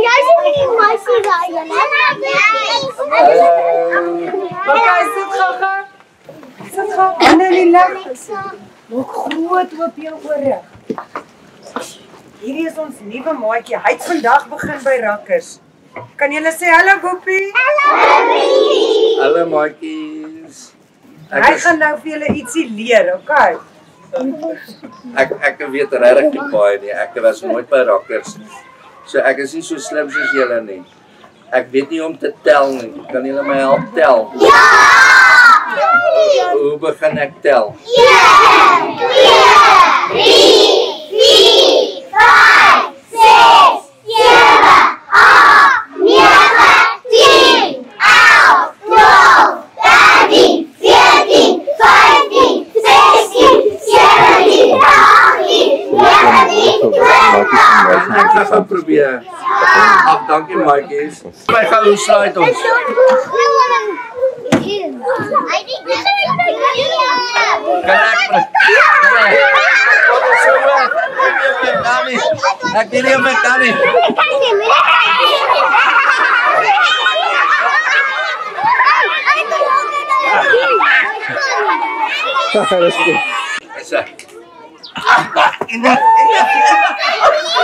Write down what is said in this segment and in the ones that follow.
Jy sê nie meisie daai een. Okay, sit gou. Sit gou. Nee, relax. Maak groot oop jou ore. Hierdie is ons nuwe maatjie. Hy het vandag begin by Rakkers. Kan julle sê hallo Boppie? Hallo maatjies. Hy gaan nou vir julle ietsie leer, okay? Ek weet regtig nie baie nie. Ek was nooit by Rakkers nie. So ek is nie so slim soos julle nie. Ek weet nie om te tel nie. Kan julle my help tel? Ja! Hoe begin ek tel? 1 2 3 4 5 6 7 8 9 10 11 12 13 14 15 16 17 18 19 Ek gaan probeer. Ag, dankie maatjies. My gaan hoe sluit ons? Ek weet nie of ek kan nie.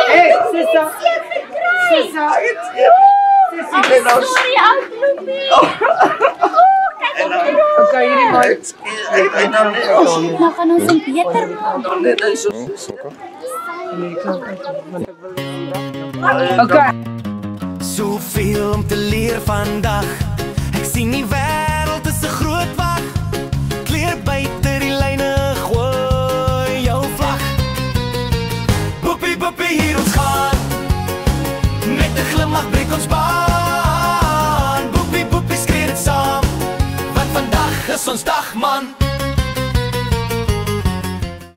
Hey, Sissa. Okay, hierdie maat. Nou gaan ons hom beter Okay. Soveel om te leer vandag. Ek sien die wêreld is 'n groot wag. Kleer buite die lyne, gooi jou vlag. Boppie, boppie, hier ons gaan. Met 'n glimlag breek ons baan. Boppie, boppie, skree dit saam. Want vandag is ons dag, man.